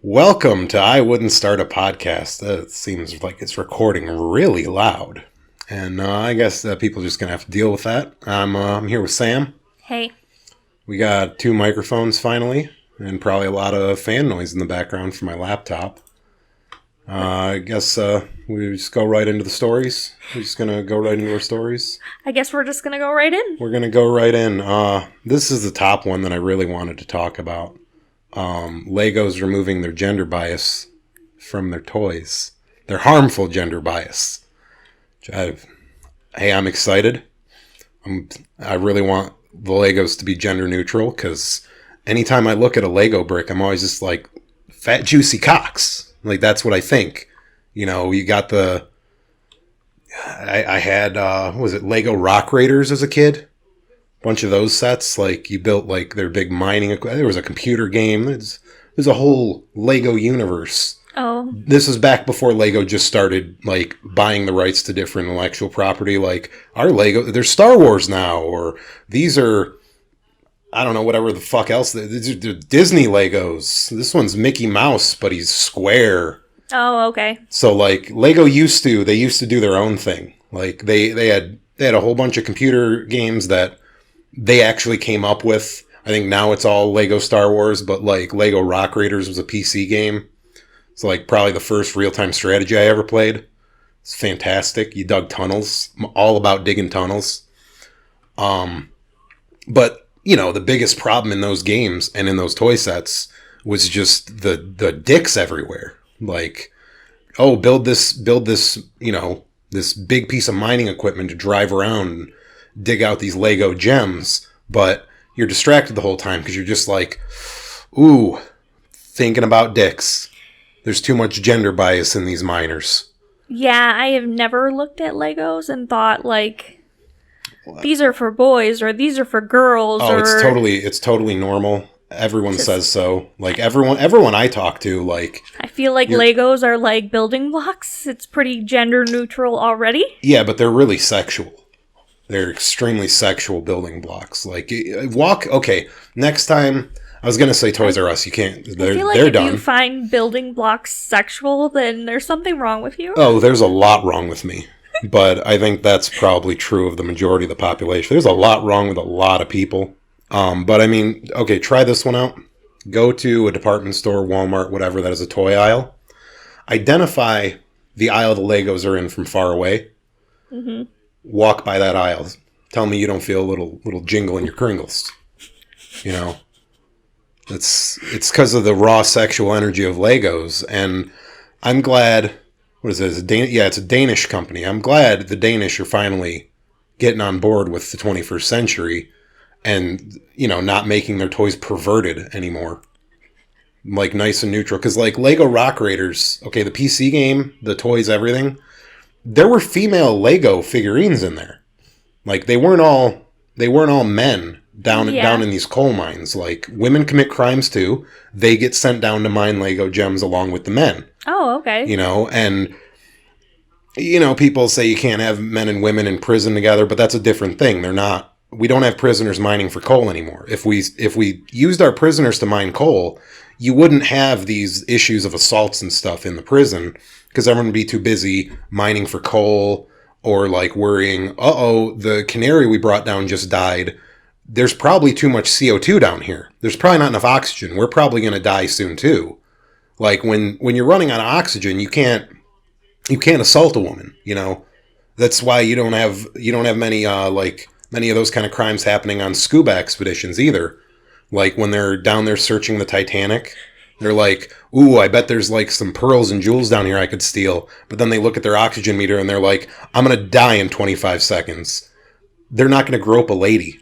Welcome to I Wouldn't Start a Podcast. It seems like it's recording really loud. And I guess people are just going to have to deal with that. I'm here with Sam. Hey. We got 2 microphones finally, and probably a lot of fan noise in the background for my laptop. I guess we just go right into the stories. We're just going to go right into our stories. I guess we're just going to go right in. We're going to go right in. This is the top one that I really wanted to talk about. Lego's removing their gender bias from their toys. Their harmful gender bias. I'm excited. I really want the Legos to be gender neutral, because anytime I look at a Lego brick, I'm always just like, fat, juicy cocks. Like, that's what I think. You know, you got the... I had, what was it, Lego Rock Raiders as a kid? Bunch of those sets, like you built like their big mining equipment. There was a computer game. There's a whole Lego universe. Oh. This is back before Lego just started like buying the rights to different intellectual property. Like our Lego, there's Star Wars now, or these are, I don't know, whatever the fuck else. These are Disney Legos. This one's Mickey Mouse, but he's square. Oh, okay. So like Lego used to do their own thing. Like they had a whole bunch of computer games that they actually came up with. I think now it's all Lego Star Wars, but like Lego Rock Raiders was a PC game. It's like probably the first real-time strategy I ever played. It's fantastic. You dug tunnels. I'm all about digging tunnels. But, you know, the biggest problem in those games and in those toy sets was just the dicks everywhere. Like, oh, build this, you know, this big piece of mining equipment to drive around and dig out these Lego gems, but you're distracted the whole time because you're just like, ooh, thinking about dicks. There's too much gender bias in these miners. Yeah, I have never looked at Legos and thought like, these are for boys or these are for girls. Oh, or... it's totally normal. Everyone says so. Like everyone I talk to, like, I feel like Legos are like building blocks. It's pretty gender neutral already. Yeah, but they're really sexual. They're extremely sexual building blocks. Like, okay, next time, I was going to say Toys R Us, you can't, they're I feel like they're if done. you find building blocks sexual, then there's something wrong with you. Oh, there's a lot wrong with me. But I think that's probably true of the majority of the population. There's a lot wrong with a lot of people. But I mean, okay, try this one out. Go to a department store, Walmart, whatever, that is a toy aisle. Identify the aisle the Legos are in from far away. Mm-hmm. Walk by that aisle. Tell me you don't feel a little jingle in your kringles. You know? It's because of the raw sexual energy of Legos. And I'm glad... What is this? It's a Danish company. I'm glad the Danish are finally getting on board with the 21st century and, you know, not making their toys perverted anymore. Like, nice and neutral. Because, like, Lego Rock Raiders, okay, the PC game, the toys, everything... There were female Lego figurines in there. Like, they weren't all men down in these coal mines. Like, women commit crimes too. They get sent down to mine Lego gems along with the men. Oh, okay. You know, and you know, people say you can't have men and women in prison together, but that's a different thing. We don't have prisoners mining for coal anymore. If we used our prisoners to mine coal, you wouldn't have these issues of assaults and stuff in the prison, because everyone would be too busy mining for coal or like worrying, the canary we brought down just died. There's probably too much CO2 down here. There's probably not enough oxygen. We're probably going to die soon too. Like when you're running out of oxygen, you can't assault a woman, you know. That's why you don't have many of those kind of crimes happening on scuba expeditions either. Like when they're down there searching the Titanic, they're like, ooh, I bet there's like some pearls and jewels down here I could steal. But then they look at their oxygen meter and they're like, I'm going to die in 25 seconds. They're not going to grope a lady.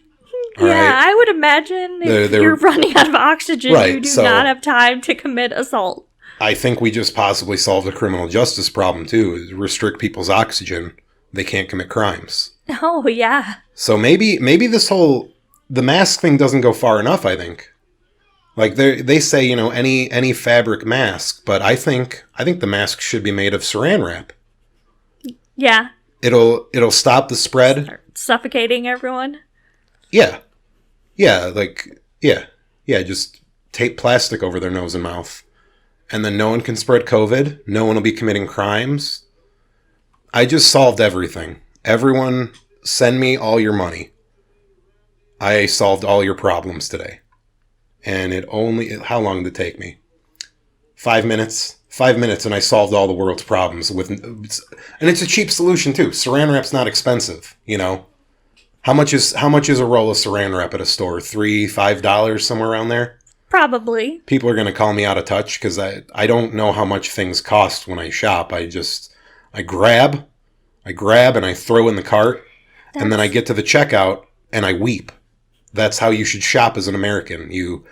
Yeah, right? I would imagine if you're running out of oxygen, you do not have time to commit assault. I think we just possibly solved a criminal justice problem too, is restrict people's oxygen. They can't commit crimes. Oh, yeah. So maybe the mask thing doesn't go far enough, I think. Like they say, you know, any fabric mask, but I think the mask should be made of saran wrap. Yeah. It'll stop the spread. Start suffocating everyone. Yeah. Yeah, just tape plastic over their nose and mouth. and then no one can spread COVID. No one will be committing crimes. I just solved everything. Everyone, send me all your money. I solved all your problems today. And how long did it take me? 5 minutes. 5 minutes, and I solved all the world's problems and it's a cheap solution too. Saran wrap's not expensive, you know. How much is a roll of Saran wrap at a store? $3-5, somewhere around there? Probably. People are going to call me out of touch because I don't know how much things cost when I shop. I grab and I throw in the cart, and then I get to the checkout and I weep. That's how you should shop as an American. You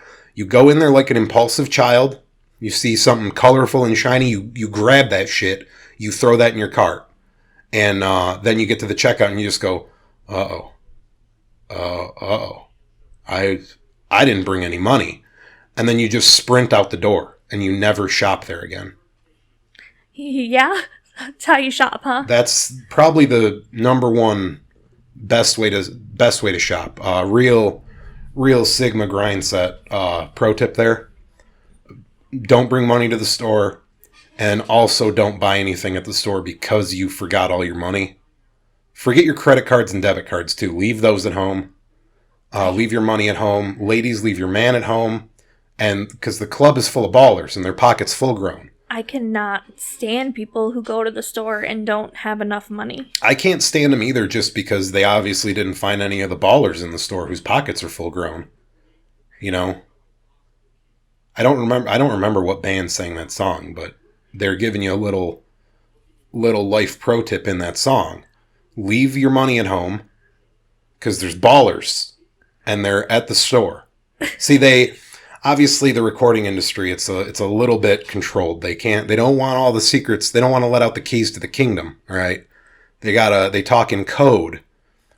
go in there like an impulsive child. You see something colorful and shiny, you grab that shit, you throw that in your cart, and then you get to the checkout and you just go, uh-oh. I didn't bring any money. And then you just sprint out the door and you never shop there again. Yeah, that's how you shop, huh? That's probably the number one best way to shop. Real Sigma grind set pro tip there. Don't bring money to the store, and also don't buy anything at the store because you forgot all your money. Forget your credit cards and debit cards too. Leave those at home. Leave your money at home. Ladies, leave your man at home. And because the club is full of ballers and their pockets full grown. I cannot stand people who go to the store and don't have enough money. I can't stand them either, just because they obviously didn't find any of the ballers in the store whose pockets are full grown. You know? I don't remember what band sang that song, but they're giving you a little life pro tip in that song. Leave your money at home, because there's ballers, and they're at the store. See, obviously the recording industry, it's a little bit controlled. They don't want all the secrets. They don't want to let out the keys to the kingdom. All right, they talk in code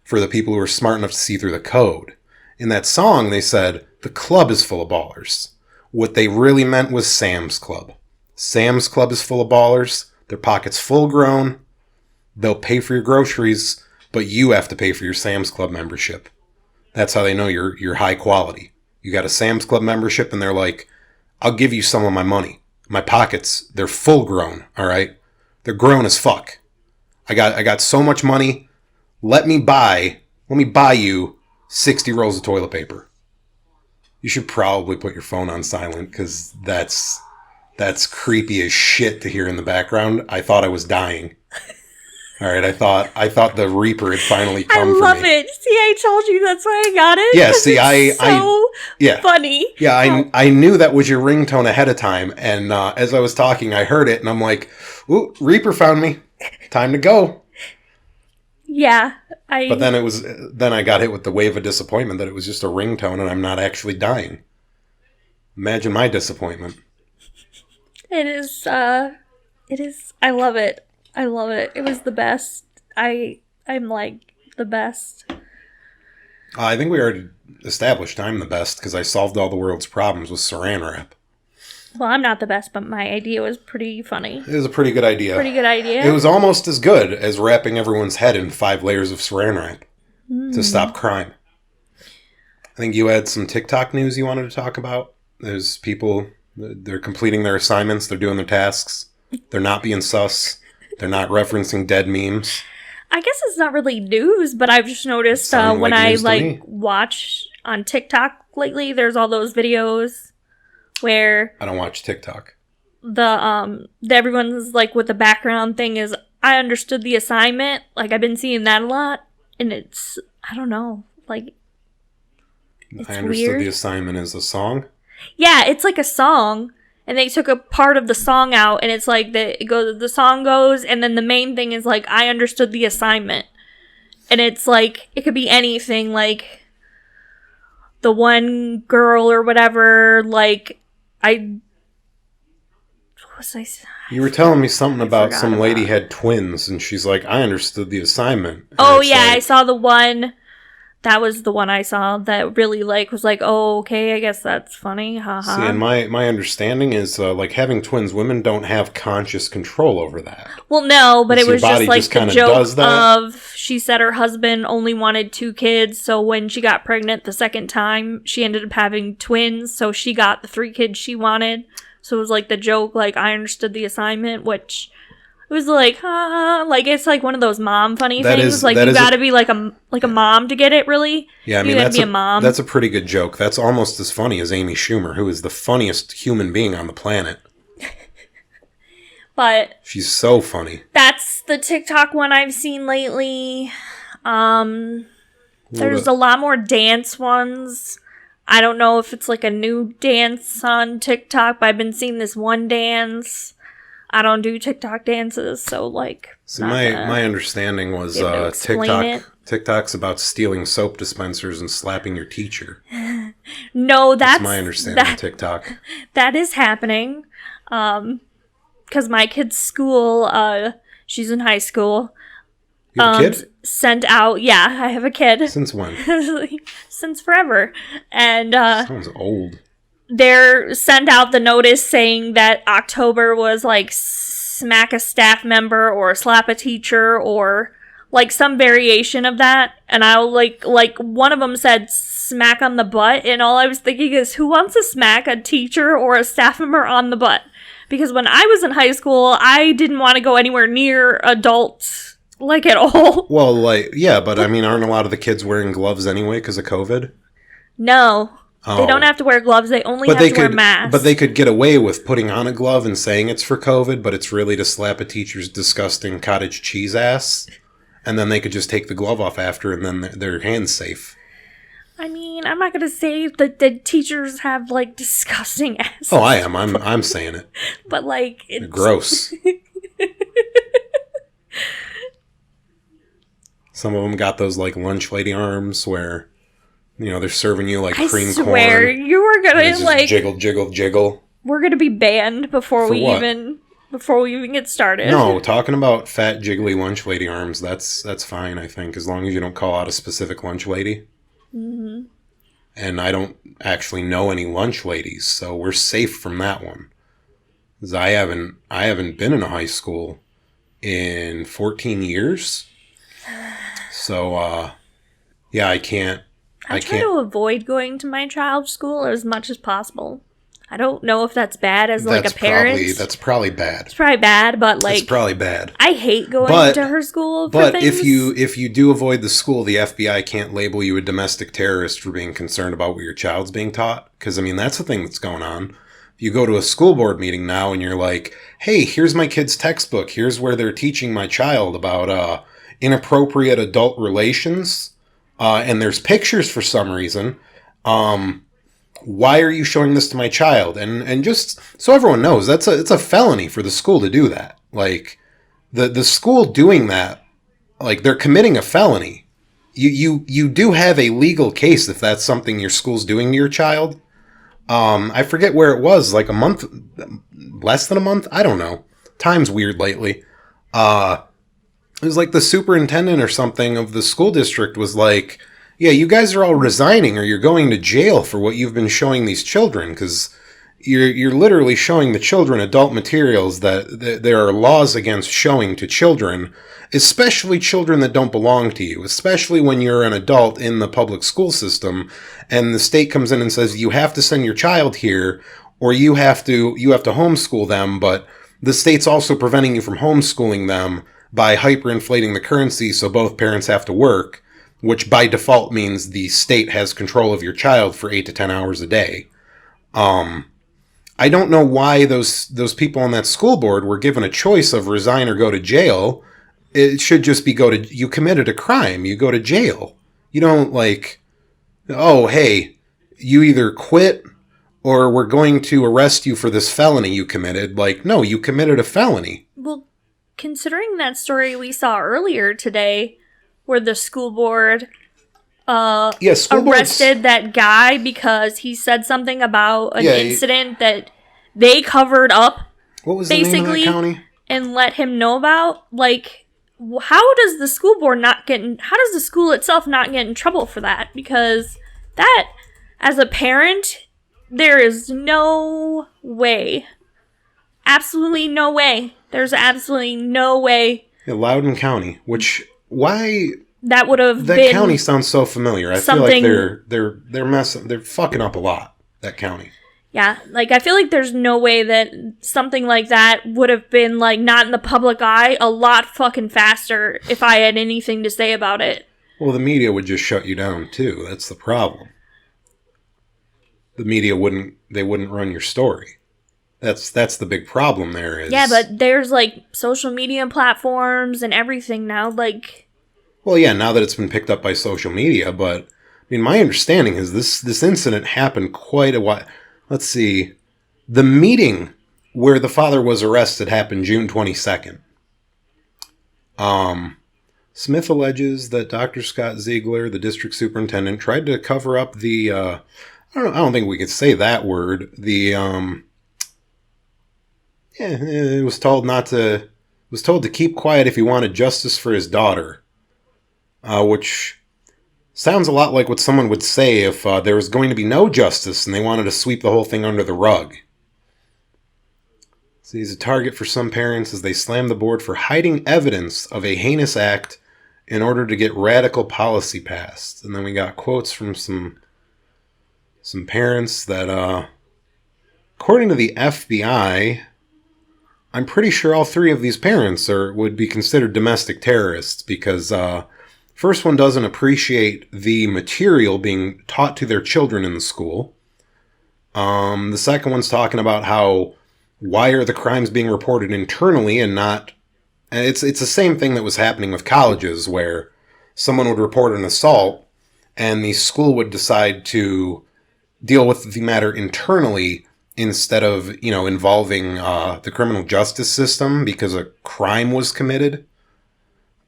for the people who are smart enough to see through the code. In that song, they said the club is full of ballers. What they really meant was Sam's Club. Sam's Club is full of ballers. Their pockets full grown. They'll pay for your groceries, but you have to pay for your Sam's Club membership. That's how they know you're high quality. You got a Sam's Club membership, and they're like, I'll give you some of my money. My pockets, they're full grown, all right? They're grown as fuck. I got so much money. Let me buy you 60 rolls of toilet paper. You should probably put your phone on silent, because that's creepy as shit to hear in the background. I thought I was dying. All right, I thought the Reaper had finally come for me. I love it. See, I told you that's why I got it. Yeah, see, it's funny. Yeah, I knew that was your ringtone ahead of time, and as I was talking, I heard it, and I'm like, "Ooh, Reaper found me. Time to go." Yeah, But then I got hit with the wave of disappointment that it was just a ringtone, and I'm not actually dying. Imagine my disappointment. It is. I love it. I love it. It was the best. I'm like the best. I think we already established I'm the best because I solved all the world's problems with saran wrap. Well, I'm not the best, but my idea was pretty funny. It was a pretty good idea. It was almost as good as wrapping everyone's head in 5 layers of saran wrap to stop crime. I think you had some TikTok news you wanted to talk about. There's people, they're completing their assignments, they're doing their tasks, they're not being sus, they're not referencing dead memes. I guess it's not really news, but I've just noticed when I watch on TikTok lately, there's all those videos where I don't watch TikTok. Everyone's like with the background thing is I understood the assignment. Like I've been seeing that a lot, and it's I don't know, like it's I understood weird. The assignment is a song. Yeah, it's like a song, and they took a part of the song out, and it's like the song goes, and then the main thing is like I understood the assignment, and it's like it could be anything, like the one girl or whatever, like what was I saying? You were telling me something about some lady had twins, and she's like, I understood the assignment. Oh, yeah, I saw the one. That was the one I saw that really, was like, oh, okay, I guess that's funny, haha. See, and my understanding is, having twins, women don't have conscious control over that. Well, no, but it was just, the joke of, she said her husband only wanted 2 kids, so when she got pregnant the second time, she ended up having twins, so she got the 3 kids she wanted. So it was like the joke, like, I understood the assignment, which it was like, like, it's like one of those mom funny things. Like, you gotta be like a mom to get it, really. Yeah, I mean, you gotta be a mom. That's a pretty good joke. That's almost as funny as Amy Schumer, who is the funniest human being on the planet. But she's so funny. That's the TikTok one I've seen lately. There's a lot more dance ones. I don't know if it's like a new dance on TikTok, but I've been seeing this one dance. I don't do TikTok dances, so like. So my understanding was TikTok's about stealing soap dispensers and slapping your teacher. No, that's my understanding of TikTok. That is happening. Because my kid's school, she's in high school. You have a kid? Sent out, yeah, I have a kid. Since when? Since forever. And sounds old. They're sent out the notice saying that October was like smack a staff member or slap a teacher or like some variation of that. And I'll like one of them said smack on the butt, and all I was thinking is, who wants to smack a teacher or a staff member on the butt? Because when I was in high school, I didn't want to go anywhere near adults, like, at all. Well, like, yeah, but I mean, aren't a lot of the kids wearing gloves anyway because of COVID? No. Oh. They don't have to wear gloves. They only have to wear masks. But they could get away with putting on a glove and saying it's for COVID, but it's really to slap a teacher's disgusting cottage cheese ass. And then they could just take the glove off after, and then their hand's safe. I mean, I'm not going to say that the teachers have, like, disgusting asses. Oh, I am. I'm saying it. But, like, it's... gross. Some of them got those, like, lunch lady arms where, you know, they're serving you, like, cream corn. I swear, you were going to, like... jiggle, jiggle, jiggle. We're going to be banned before we even get started. No, talking about fat, jiggly lunch lady arms, that's fine, I think, as long as you don't call out a specific lunch lady. Mm-hmm. And I don't actually know any lunch ladies, so we're safe from that one. 'Cause I haven't been in a high school in 14 years. So, yeah, I can't. I try to avoid going to my child's school as much as possible. I don't know if that's bad as, like, a parent. That's probably bad. It's probably bad, but, like... It's probably bad. I hate going to her school for things. But if you do avoid the school, the FBI can't label you a domestic terrorist for being concerned about what your child's being taught. Because, I mean, that's the thing that's going on. If you go to a school board meeting now and you're like, hey, here's my kid's textbook. Here's where they're teaching my child about inappropriate adult relations. And there's pictures for some reason. Why are you showing this to my child? And just so everyone knows, it's a felony for the school to do that. Like, the school doing that, like, they're committing a felony. You do have a legal case if that's something your school's doing to your child. I forget where it was, like a month, less than a month? I don't know. Time's weird lately. It was like the superintendent or something of the school district was like, yeah, you guys are all resigning or you're going to jail for what you've been showing these children, because you're literally showing the children adult materials that there are laws against showing to children, especially children that don't belong to you, especially when you're an adult in the public school system and the state comes in and says you have to send your child here or you have to homeschool them, but the state's also preventing you from homeschooling them by hyperinflating the currency so both parents have to work, which by default means the state has control of your child for 8 to 10 hours a day. I don't know why those people on that school board were given a choice of resign or go to jail. It should just be you committed a crime, you go to jail. You don't like, oh, hey, you either quit or we're going to arrest you for this felony you committed. Like, no, you committed a felony. Well, considering that story we saw earlier today, where the school board arrested that guy because he said something about an incident that they covered up. What was basically the name of that county? And let him know about. Like, how does the school board how does the school itself not get in trouble for that? Because that, as a parent, there is no way. Absolutely no way. There's absolutely no way. Yeah, Loudoun County, which... Why that would have that been county sounds so familiar? I feel like they're fucking up a lot. That county. Yeah, like, I feel like there's no way that something like that would have been, like, not in the public eye a lot fucking faster if I had anything to say about it. Well, the media would just shut you down, too. That's the problem. The media wouldn't run your story. That's the big problem there is... Yeah, but there's, like, social media platforms and everything now, like... Well, yeah, now that it's been picked up by social media, but, I mean, my understanding is this incident happened quite a while... Let's see. The meeting where the father was arrested happened June 22nd. Smith alleges that Dr. Scott Ziegler, the district superintendent, tried to cover up the, I don't think we could say that word. It was told to keep quiet if he wanted justice for his daughter, which sounds a lot like what someone would say if there was going to be no justice and they wanted to sweep the whole thing under the rug. So he's a target for some parents as they slam the board for hiding evidence of a heinous act in order to get radical policy passed. And then we got quotes from some parents that, according to the FBI, I'm pretty sure all three of these parents would be considered domestic terrorists because first one doesn't appreciate the material being taught to their children in the school. The second one's talking about why are the crimes being reported internally and not... And it's the same thing that was happening with colleges where someone would report an assault and the school would decide to deal with the matter internally instead of, involving the criminal justice system because a crime was committed.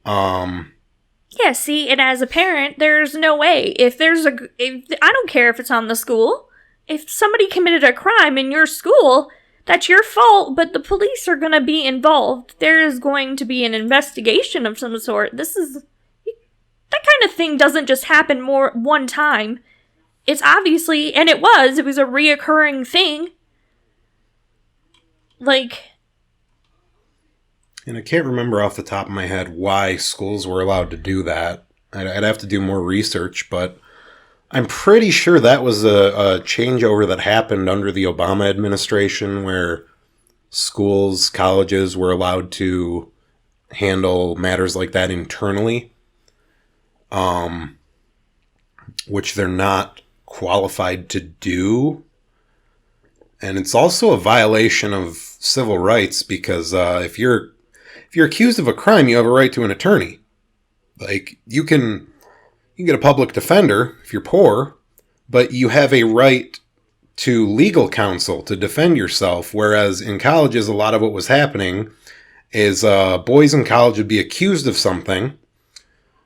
Yeah, see, and as a parent, there's no way. If I don't care if it's on the school. If somebody committed a crime in your school, that's your fault, but the police are going to be involved. There is going to be an investigation of some sort. That kind of thing doesn't just happen one time. It's obviously, and it was a reoccurring thing. Like... And I can't remember off the top of my head why schools were allowed to do that. I'd have to do more research, but I'm pretty sure that was a changeover that happened under the Obama administration where schools, colleges were allowed to handle matters like that internally, which they're not qualified to do. And it's also a violation of civil rights because if you're accused of a crime, you have a right to an attorney. Like, you can get a public defender if you're poor, but you have a right to legal counsel to defend yourself, whereas in colleges, a lot of what was happening is boys in college would be accused of something,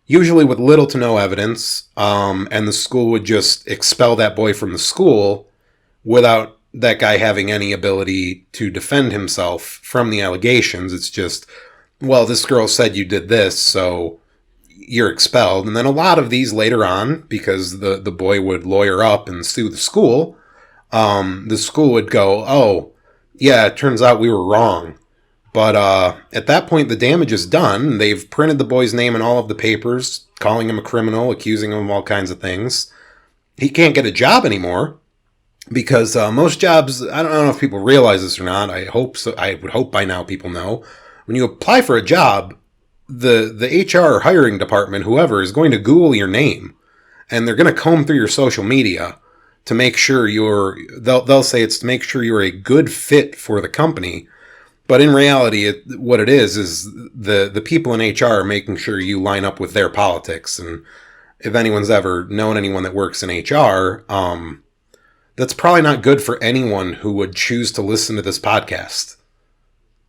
usually with little to no evidence, and the school would just expel that boy from the school without that guy having any ability to defend himself from the allegations. It's just, well, this girl said you did this, so you're expelled. And then a lot of these later on, because the boy would lawyer up and sue the school would go, oh, yeah, it turns out we were wrong. But at that point, the damage is done. They've printed the boy's name in all of the papers, calling him a criminal, accusing him of all kinds of things. He can't get a job anymore because most jobs, I don't know if people realize this or not. I hope so. I would hope by now people know. When you apply for a job, the HR hiring department, whoever, is going to Google your name, and they're going to comb through your social media to make sure they'll say it's to make sure you're a good fit for the company. But in reality, what it is the people in HR are making sure you line up with their politics. And if anyone's ever known anyone that works in HR, that's probably not good for anyone who would choose to listen to this podcast.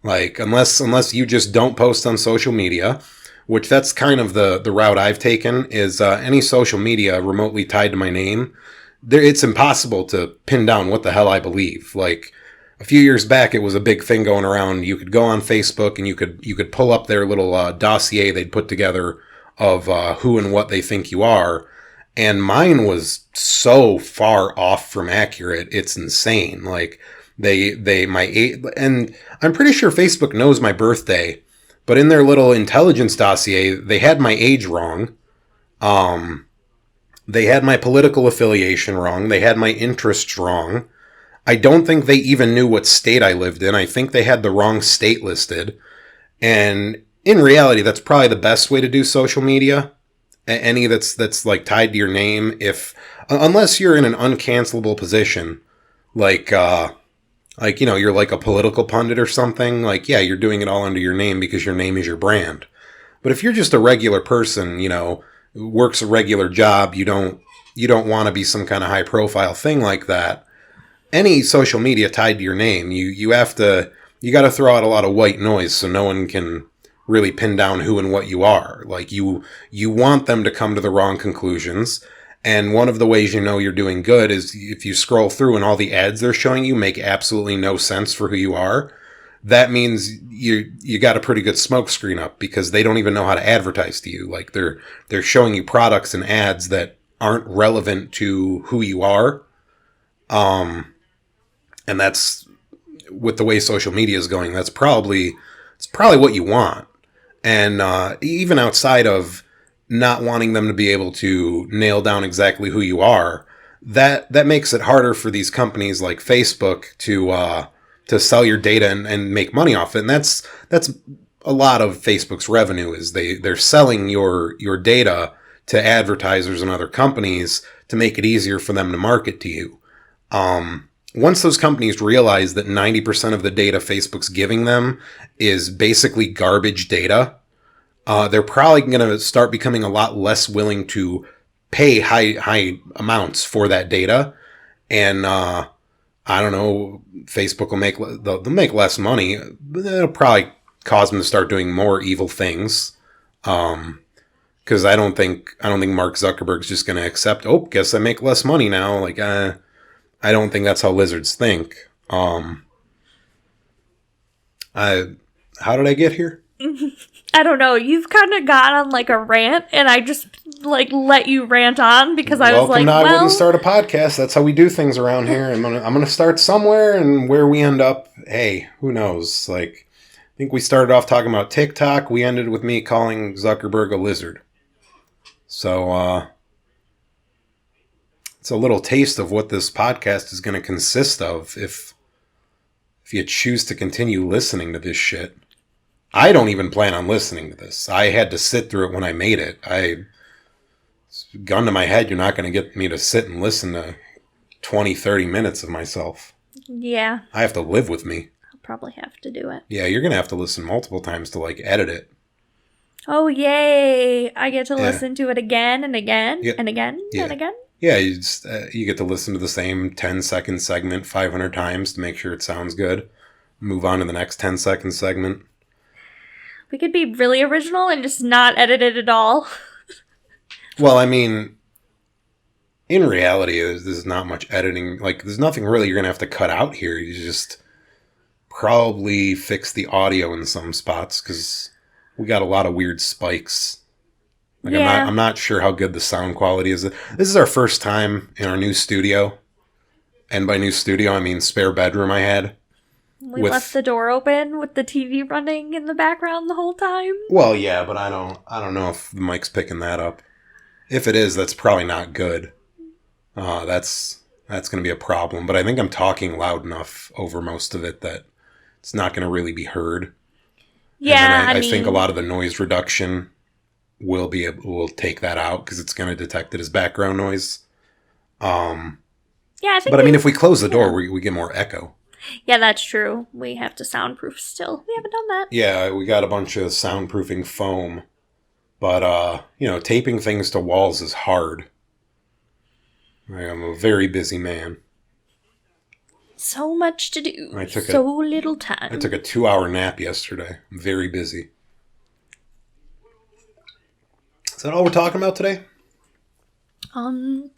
Like, unless you just don't post on social media, which that's kind of the route I've taken, is any social media remotely tied to my name, it's impossible to pin down what the hell I believe. Like, a few years back, it was a big thing going around. You could go on Facebook and you could pull up their little dossier they'd put together of who and what they think you are. And mine was so far off from accurate, it's insane. Like, and I'm pretty sure Facebook knows my birthday, but in their little intelligence dossier, they had my age wrong. They had my political affiliation wrong. They had my interests wrong. I don't think they even knew what state I lived in. I think they had the wrong state listed. And in reality, that's probably the best way to do social media. Any that's like tied to your name, unless you're in an uncancelable position, like you're like a political pundit or something. Like, yeah, you're doing it all under your name because your name is your brand. But if you're just a regular person, works a regular job, you don't want to be some kind of high profile thing like that. Any social media tied to your name, you got to throw out a lot of white noise so no one can really pin down who and what you are. Like, you want them to come to the wrong conclusions. And one of the ways you're doing good is if you scroll through and all the ads they're showing you make absolutely no sense for who you are. That means you got a pretty good smokescreen up, because they don't even know how to advertise to you. Like, they're showing you products and ads that aren't relevant to who you are. And that's, with the way social media is going, it's probably what you want. And even outside of not wanting them to be able to nail down exactly who you are, that makes it harder for these companies like Facebook to sell your data and make money off it. And that's a lot of Facebook's revenue, is they're selling your data to advertisers and other companies to make it easier for them to market to you. Once those companies realize that 90% of the data Facebook's giving them is basically garbage data, they're probably going to start becoming a lot less willing to pay high amounts for that data. And I don't know, Facebook they'll make less money, but it'll probably cause them to start doing more evil things. Because I don't think Mark Zuckerberg's just going to accept, oh, guess I make less money now. Like, I don't think that's how lizards think. How did I get here? I don't know. You've kind of got on like a rant, and I just like let you rant on because I was like, I wouldn't start a podcast. That's how we do things around here. I'm gonna start somewhere, and where we end up, hey, who knows? Like, I think we started off talking about TikTok. We ended with me calling Zuckerberg a lizard. So, it's a little taste of what this podcast is going to consist of if you choose to continue listening to this shit. I don't even plan on listening to this. I had to sit through it when I made it. Gun to my head, you're not going to get me to sit and listen to 20, 30 minutes of myself. Yeah. I have to live with me. I'll probably have to do it. Yeah, you're going to have to listen multiple times to, like, edit it. Oh, yay. I get to listen to it again and again and again and again. Yeah, you get to listen to the same 10-second segment 500 times to make sure it sounds good. Move on to the next 10-second segment. We could be really original and just not edit it at all. Well, I mean, in reality, there's not much editing. Like, there's nothing really you're going to have to cut out here. You just probably fix the audio in some spots, because we got a lot of weird spikes. Like, yeah. I'm not sure how good the sound quality is. This is our first time in our new studio. And by new studio, I mean spare bedroom I had. We left the door open with the TV running in the background the whole time. Well, yeah, but I don't know if the mic's picking that up. If it is, that's probably not good. That's going to be a problem. But I think I'm talking loud enough over most of it that it's not going to really be heard. Yeah, and I think a lot of the noise reduction will take that out, because it's going to detect it as background noise. Yeah, I think. But I mean, if we close the door, we get more echo. Yeah, that's true. We have to soundproof still. We haven't done that. Yeah, we got a bunch of soundproofing foam. But, taping things to walls is hard. I'm a very busy man. So much to do. Little time. I took a 2-hour nap yesterday. I'm very busy. Is that all we're talking about today? I mean,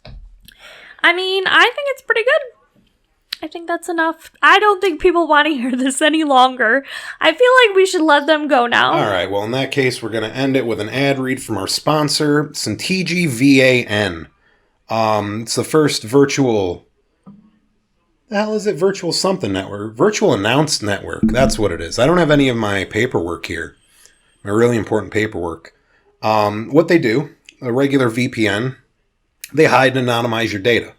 I think it's pretty good. I think that's enough. I don't think people want to hear this any longer. I feel like we should let them go now. All right. Well, in that case, we're going to end it with an ad read from our sponsor, Centigi VAN. It's the first virtual... The hell is it? Virtual something network. Virtual announced network. That's what it is. I don't have any of my paperwork here. My really important paperwork. What they do, a regular VPN, they hide and anonymize your data.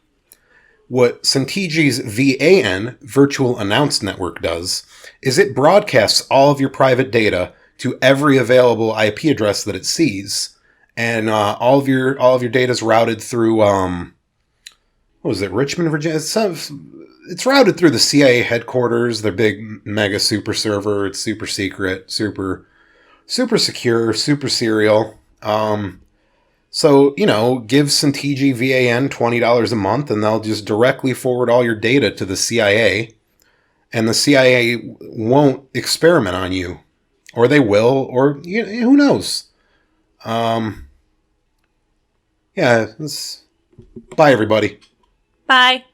What Syntigi's VAN, Virtual Announced Network, does is it broadcasts all of your private data to every available IP address that it sees, and all of your data is routed through what was it, Richmond, Virginia? It's routed through the CIA headquarters, their big mega super server. It's super secret, super secure, super serial. So, give Syntigi VAN $20 a month, and they'll just directly forward all your data to the CIA, and the CIA won't experiment on you. Or they will, or who knows? Yeah, bye, everybody. Bye.